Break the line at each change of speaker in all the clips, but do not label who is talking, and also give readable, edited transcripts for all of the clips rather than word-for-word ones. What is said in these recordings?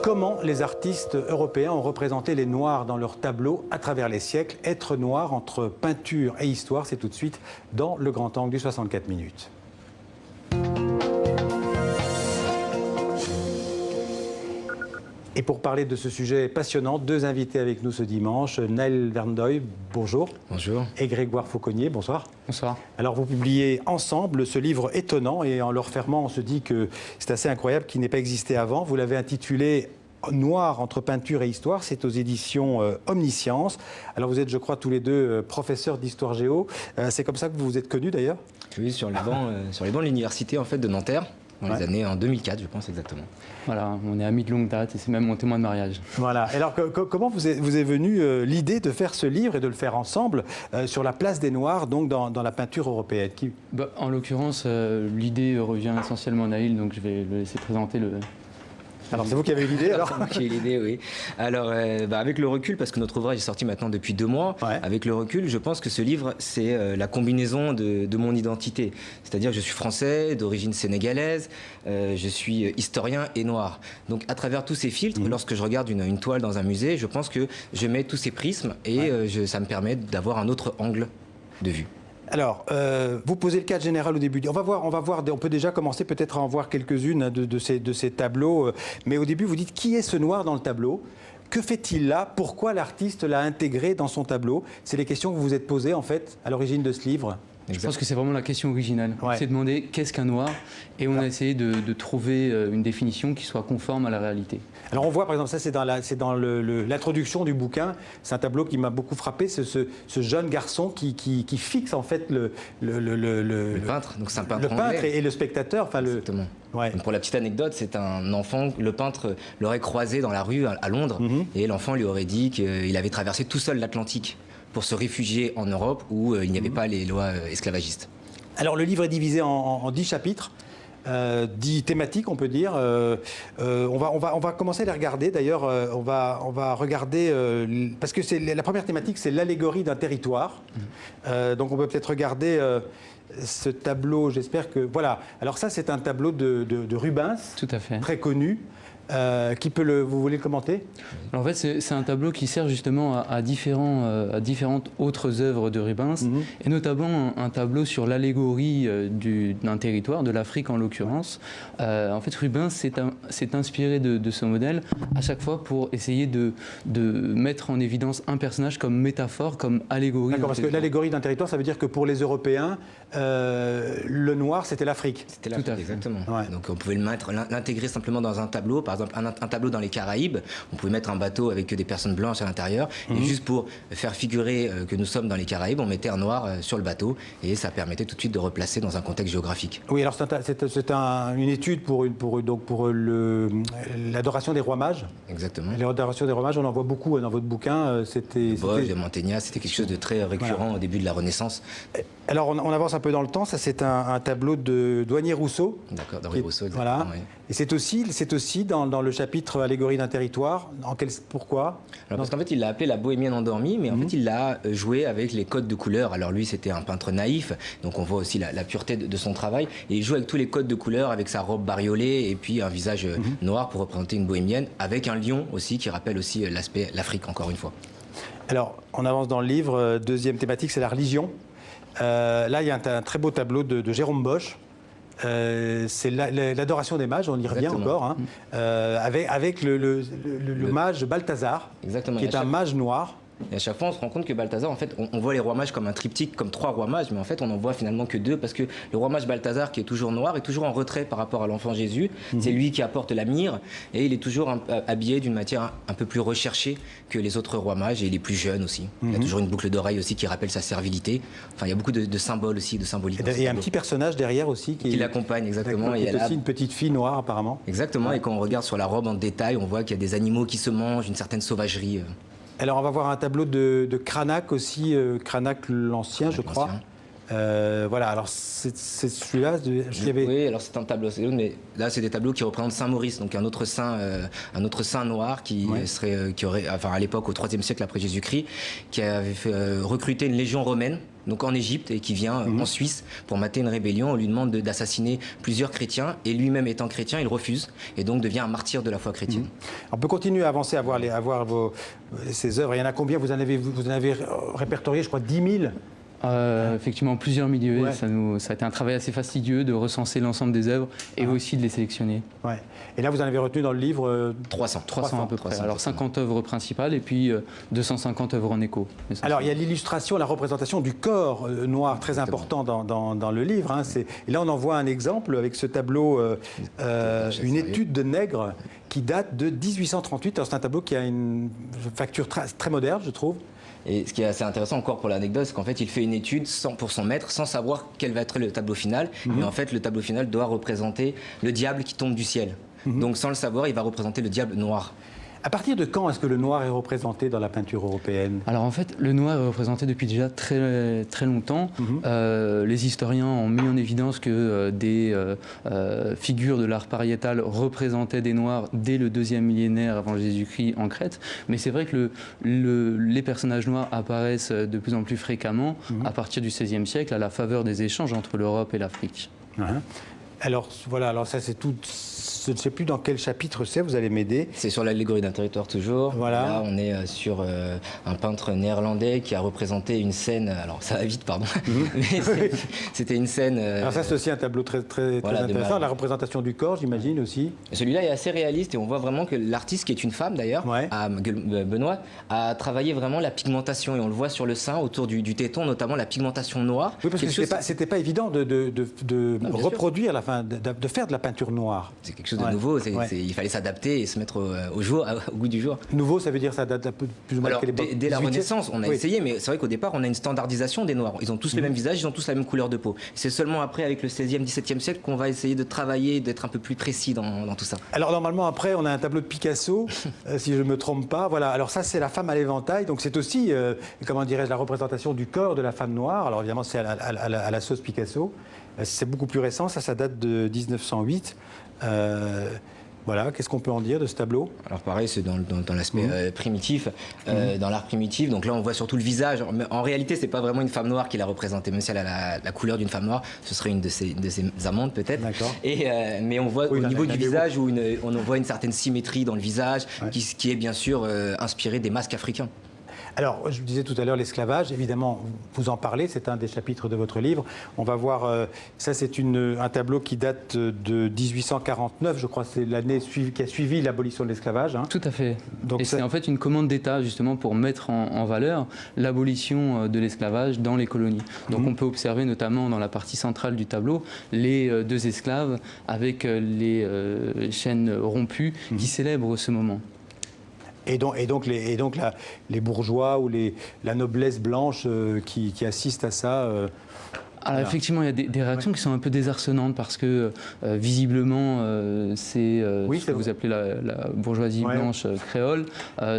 Comment les artistes européens ont représenté les Noirs dans leurs tableaux à travers les siècles? Être noir entre peinture et histoire, c'est tout de suite dans le grand angle du 64 minutes. Et pour parler de ce sujet passionnant, deux invités avec nous ce dimanche. Naël Verndoy, bonjour.
Bonjour.
Et Grégoire Fauconnier, bonsoir.
Bonsoir.
Alors vous publiez ensemble ce livre étonnant et en le refermant, on se dit que c'est assez incroyable qu'il n'ait pas existé avant. Vous l'avez intitulé Noir entre peinture et histoire, c'est aux éditions Omniscience. Alors vous êtes, je crois, tous les deux professeurs d'histoire géo. C'est comme ça que vous vous êtes connus d'ailleurs?
Oui, sur les bancs de l'université en fait, de Nanterre. Dans les années en 2004, je pense exactement.
Voilà, on est amis de longue date et c'est même mon témoin de mariage.
Voilà. Alors, comment vous est venue l'idée de faire ce livre et de le faire ensemble sur la place des Noirs, donc dans la peinture européenne?
En l'occurrence, l'idée revient essentiellement à Naël, donc je vais le laisser présenter le...
Alors, c'est vous qui avez eu l'idée, alors?
C'est moi qui ai eu l'idée, oui. Alors, avec le recul, parce que notre ouvrage est sorti maintenant depuis 2 mois, avec le recul, je pense que ce livre, c'est la combinaison de mon identité. C'est-à-dire que je suis français, d'origine sénégalaise, je suis historien et noir. Donc, à travers tous ces filtres, lorsque je regarde une toile dans un musée, je pense que je mets tous ces prismes et ça me permet d'avoir un autre angle de vue.
Alors, vous posez le cadre général au début. On peut déjà commencer peut-être à en voir quelques-unes de ces tableaux. Mais au début, vous dites qui est ce noir dans le tableau? Que fait-il là? Pourquoi l'artiste l'a intégré dans son tableau? C'est les questions que vous vous êtes posées en fait à l'origine de ce livre.
Je pense que c'est vraiment la question originale. On s'est demandé qu'est-ce qu'un noir et on a essayé de trouver une définition qui soit conforme à la réalité.
Alors on voit par exemple, ça c'est dans l'introduction du bouquin, c'est un tableau qui m'a beaucoup frappé, ce jeune garçon qui fixe en fait le
peintre, donc c'est un peintre
le peintre
anglais.
Et le spectateur.
Exactement. Donc pour la petite anecdote, c'est un enfant, le peintre l'aurait croisé dans la rue à Londres et l'enfant lui aurait dit qu'il avait traversé tout seul l'Atlantique pour se réfugier en Europe où il n'y avait pas les lois esclavagistes. Alors le livre est divisé en 10 chapitres. 10 thématiques, on peut dire. On va commencer à les regarder. D'ailleurs, on va regarder parce que la première thématique, c'est l'allégorie d'un territoire. Donc, on peut peut-être regarder ce tableau. J'espère que voilà. Alors ça, c'est un tableau de Rubens,
tout à fait,
très connu. Vous voulez le commenter?
Alors, en fait, c'est un tableau qui sert justement à différentes autres œuvres de Rubens, et notamment un tableau sur l'allégorie d'un territoire, de l'Afrique en l'occurrence. En fait, Rubens s'est inspiré de ce modèle à chaque fois pour essayer de mettre en évidence un personnage comme métaphore, comme allégorie.
D'accord, parce que l'allégorie d'un territoire, ça veut dire que pour les Européens, le noir, c'était l'Afrique.
C'était l'Afrique, exactement. Donc on pouvait l'intégrer simplement dans un tableau. Par exemple, un tableau dans les Caraïbes, on pouvait mettre un bateau avec des personnes blanches à l'intérieur, et juste pour faire figurer que nous sommes dans les Caraïbes, on mettait un noir sur le bateau, et ça permettait tout de suite de replacer dans un contexte géographique. Oui, alors
c'est une étude pour l'adoration des rois mages.
Exactement.
L'adoration des rois mages, on en voit beaucoup dans votre bouquin.
De Mantegna, c'était quelque chose de très récurrent au début de la Renaissance.
Alors on avance un peu dans le temps, ça c'est un tableau de Douanier Rousseau.
D'accord, d'Henri Rousseau, exactement.
Voilà. Et c'est aussi dans le chapitre Allégorie d'un territoire. Pourquoi?
Parce qu'en fait, il l'a appelé la bohémienne endormie, mais en fait, il l'a joué avec les codes de couleurs. Alors lui, c'était un peintre naïf, donc on voit aussi la pureté de son travail. Et il joue avec tous les codes de couleurs, avec sa robe bariolée et puis un visage noir pour représenter une bohémienne, avec un lion aussi qui rappelle aussi l'aspect l'Afrique, encore une fois.
Alors, on avance dans le livre. Deuxième thématique, c'est la religion. Là, il y a un très beau tableau de Jérôme Bosch. C'est l'adoration des mages, on y revient encore, avec le mage Balthazar, qui est un mage noir.
Et à chaque fois, on se rend compte que Balthazar, en fait, on voit les rois mages comme un triptyque, comme 3 rois mages, mais en fait, on n'en voit finalement que 2, parce que le roi mage Balthazar, qui est toujours noir, est toujours en retrait par rapport à l'enfant Jésus. C'est lui qui apporte la myrrhe, et il est toujours habillé d'une matière un peu plus recherchée que les autres rois mages, et il est plus jeune aussi. Il a toujours une boucle d'oreille aussi qui rappelle sa servilité. Enfin, il y a beaucoup de symboles aussi, de symbolique.
Et il y a un petit personnage derrière aussi
qui l'accompagne, exactement.
Il y a aussi une petite fille noire, apparemment.
Exactement, et quand on regarde sur la robe en détail, on voit qu'il y a des animaux qui se mangent, une certaine sauvagerie.
Alors on va voir un tableau de Cranach aussi, Cranach l'Ancien, je crois. Voilà, alors c'est celui-là.
Oui, alors c'est un tableau, mais là c'est des tableaux qui représentent Saint Maurice, donc un autre saint noir qui aurait, enfin à l'époque au IIIe siècle après Jésus-Christ, qui avait fait recruter une légion romaine donc en Égypte, et qui vient en Suisse pour mater une rébellion. On lui demande d'assassiner plusieurs chrétiens, et lui-même étant chrétien, il refuse, et donc devient un martyr de la foi chrétienne.
On peut continuer à avancer, à voir ces œuvres. Il y en a combien? Vous en avez répertorié, je crois, 10 000.
Effectivement, plusieurs milliers. Ouais. Ça a été un travail assez fastidieux de recenser l'ensemble des œuvres et aussi de les sélectionner.
Ouais. Et là, vous en avez retenu dans le livre
300 à peu près. Alors 50 œuvres principales et puis 250 œuvres en écho.
Alors il y a l'illustration, la représentation du corps noir, très important dans le livre. Hein. Et là, on en voit un exemple avec ce tableau, une étude de nègre qui date de 1838. Alors c'est un tableau qui a une facture très moderne, je trouve.
Et ce qui est assez intéressant encore pour l'anecdote, c'est qu'en fait, il fait une étude pour son maître sans savoir quel va être le tableau final. Mais en fait, le tableau final doit représenter le diable qui tombe du ciel. Donc sans le savoir, il va représenter le diable noir.
À partir de quand est-ce que le noir est représenté dans la peinture européenne?
Alors en fait, le noir est représenté depuis déjà très longtemps. Les historiens ont mis en évidence que des figures de l'art pariétal représentaient des noirs dès le 2e millénaire avant Jésus-Christ en Crète. Mais c'est vrai que les personnages noirs apparaissent de plus en plus fréquemment à partir du XVIe siècle à la faveur des échanges entre l'Europe et l'Afrique.
Alors voilà, alors ça c'est tout. Je ne sais plus dans quel chapitre c'est, vous allez m'aider.
C'est sur l'allégorie d'un territoire toujours.
Voilà.
Là, on est sur un peintre néerlandais qui a représenté une scène. Alors ça va vite, pardon. Mais c'était une scène.
Alors ça, c'est aussi un tableau très intéressant. La représentation du corps, j'imagine aussi.
Celui-là est assez réaliste et on voit vraiment que l'artiste, qui est une femme d'ailleurs, Benoît, a travaillé vraiment la pigmentation et on le voit sur le sein, autour du téton, notamment la pigmentation noire.
Oui, parce que c'était pas évident de reproduire de faire de la peinture noire.
C'est quelque chose de nouveau, il fallait s'adapter et se mettre au goût du jour.
Nouveau, ça veut dire ça date plus ou moins de quelle époque?
Dès la Renaissance, on a essayé, mais c'est vrai qu'au départ, on a une standardisation des Noirs. Ils ont tous le même visage, ils ont tous la même couleur de peau. C'est seulement après, avec le 16e, 17e siècle, qu'on va essayer de travailler, d'être un peu plus précis dans tout ça.
Alors normalement, après, on a un tableau de Picasso, si je ne me trompe pas. Voilà. Alors ça, c'est la femme à l'éventail. Donc c'est aussi, comment dirais-je, la représentation du corps de la femme noire. Alors évidemment, c'est à la sauce Picasso. C'est beaucoup plus récent, ça date de 1908. Voilà, qu'est-ce qu'on peut en dire de ce tableau?
Alors pareil, c'est dans l'aspect primitif, dans l'art primitif. Donc là, on voit surtout le visage. Mais en réalité, c'est pas vraiment une femme noire qui l'a représentée, même si elle a la couleur d'une femme noire. Ce serait une de ses amantes peut-être. Mais on voit au niveau du visage où on voit une certaine symétrie dans le visage, qui est bien sûr inspirée des masques africains.
Alors, je vous disais tout à l'heure l'esclavage, évidemment, vous en parlez, c'est un des chapitres de votre livre. On va voir, ça c'est un tableau qui date de 1849, je crois, c'est l'année qui a suivi l'abolition de l'esclavage. Hein.
Tout à fait. Donc, et c'est en fait une commande d'État, justement, pour mettre en valeur l'abolition de l'esclavage dans les colonies. Donc on peut observer notamment dans la partie centrale du tableau les deux esclaves avec les chaînes rompues qui célèbrent ce moment.
Et donc les bourgeois ou la noblesse blanche qui assistent à ça.
Alors effectivement, il y a des réactions qui sont un peu désarçonnantes parce que visiblement, c'est ce que vous appelez la bourgeoisie blanche créole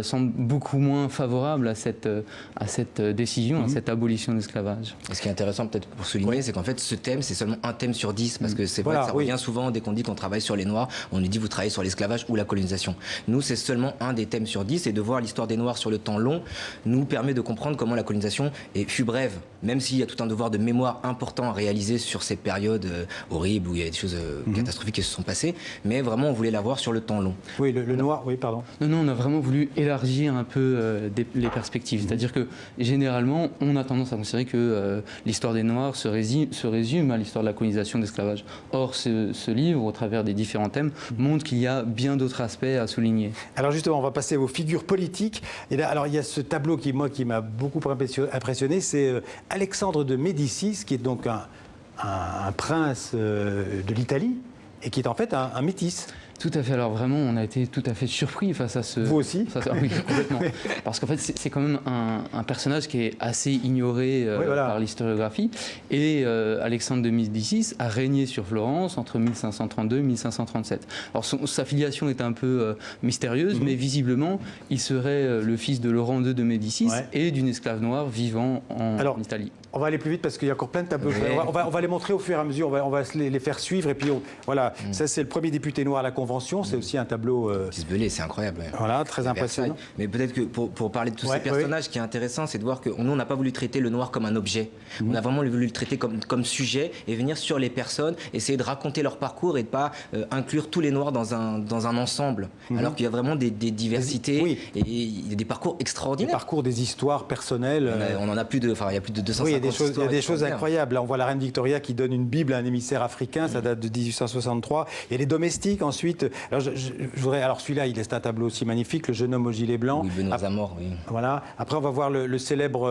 semble beaucoup moins favorable à cette décision, à cette abolition de l'esclavage.
Ce qui est intéressant peut-être pour souligner, c'est qu'en fait ce thème, c'est seulement un thème sur 10 parce que c'est vrai que ça revient souvent dès qu'on dit qu'on travaille sur les Noirs, on nous dit vous travaillez sur l'esclavage ou la colonisation. Nous, c'est seulement un des thèmes sur 10 et de voir l'histoire des Noirs sur le temps long nous permet de comprendre comment la colonisation fut brève, même s'il y a tout un devoir de mémoire important à réaliser sur ces périodes horribles où il y a des choses catastrophiques qui se sont passées, mais vraiment on voulait la voir sur le temps long.
Oui, le noir, oui, pardon.
Non, on a vraiment voulu élargir un peu les perspectives. C'est-à-dire que généralement, on a tendance à considérer que l'histoire des Noirs se résume à l'histoire de la colonisation, de l'esclavage. Or, ce livre, au travers des différents thèmes, montre qu'il y a bien d'autres aspects à souligner. Alors justement, on va passer aux figures politiques. Et là, alors il y a ce tableau qui m'a beaucoup impressionné, c'est Alexandre de Médicis, qui est donc un prince de l'Italie et qui est en fait un métis. Tout à fait. Alors vraiment, on a été tout à fait surpris face à ce...
Vous aussi?
Oui, complètement. Parce qu'en fait, c'est quand même un personnage qui est assez ignoré par l'historiographie. Et Alexandre de Médicis a régné sur Florence entre 1532 et 1537. Alors sa filiation est un peu mystérieuse, mais visiblement, il serait le fils de Laurent II de Médicis et d'une esclave noire vivant en Italie.
On va aller plus vite parce qu'il y a encore plein de tableaux.
Ouais.
On va les montrer au fur et à mesure, on va les faire suivre. Et puis, voilà, ça c'est le premier député noir à la Convention, c'est aussi un tableau...
Gisbelet, c'est incroyable. Ouais.
Voilà, très impressionnant.
Versailles. Mais peut-être que pour parler de tous ces personnages, ce qui est intéressant, c'est de voir que nous, on n'a pas voulu traiter le noir comme un objet. On a vraiment voulu le traiter comme sujet et venir sur les personnes, essayer de raconter leur parcours et de ne pas inclure tous les noirs dans un ensemble. Alors qu'il y a vraiment des diversités et il y a des parcours extraordinaires.
Des parcours, des histoires personnelles.
On en a plus de, il y a plus de 250
Oui, il y a des choses
extraordinaires.
incroyables. Là, on voit la reine Victoria qui donne une Bible à un émissaire africain, ça date de 1863. Il y a les domestiques ensuite. Alors, je voudrais, alors celui-là, c'est un tableau aussi magnifique, Le jeune homme au gilet blanc.
Oui, Benoît Zamor, oui.
Voilà. Après, on va voir la célèbre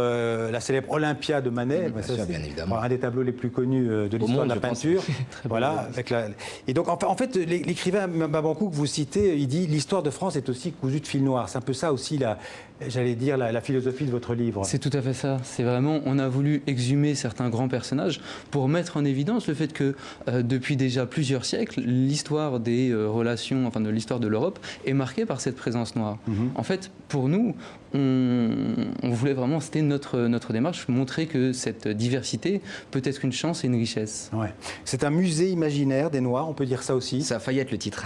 Olympia de Manet.
Bien évidemment.
Un des tableaux les plus connus de l'histoire de la peinture. Voilà. Et donc, en fait, l'écrivain Mabanckou que vous citez, il dit l'histoire de France est aussi cousue de fil noir. C'est un peu ça aussi, j'allais dire, la philosophie de votre livre.
C'est tout à fait ça. C'est vraiment, on a voulu exhumer certains grands personnages pour mettre en évidence le fait que depuis déjà plusieurs siècles, l'histoire des relations, enfin de l'histoire de l'Europe est marquée par cette présence noire. En fait, pour nous, on voulait vraiment, c'était notre démarche, montrer que cette diversité peut être une chance et une richesse.
Ouais. C'est un musée imaginaire des Noirs, on peut dire ça aussi.
Ça a failli être le titre.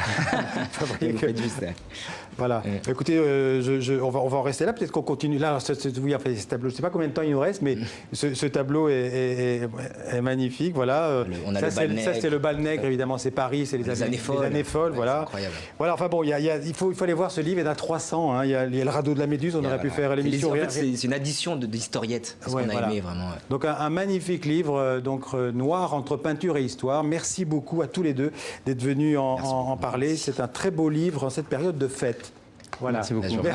Voilà. Écoutez, on va en rester là. Peut-être qu'on continue. Là, oui, après, ce tableau, je ne sais pas combien de temps il nous reste, mais ce tableau est magnifique. Voilà. Ça, c'est le bal nègre, évidemment. C'est Paris, c'est les années folles. Voilà.
Incroyable.
Voilà. Enfin bon, il faut aller voir ce livre. Il y en a 300. Hein. Il y a le radeau de la Méduse. On aurait pu faire l'émission.
En fait, c'est une addition d'historiettes. C'est ce qu'on a aimé vraiment.
Donc un magnifique livre, noir entre peinture et histoire. Merci beaucoup à tous les deux d'être venus en parler. C'est un très beau livre en cette période de fête. Voilà.
Merci beaucoup.
Merci.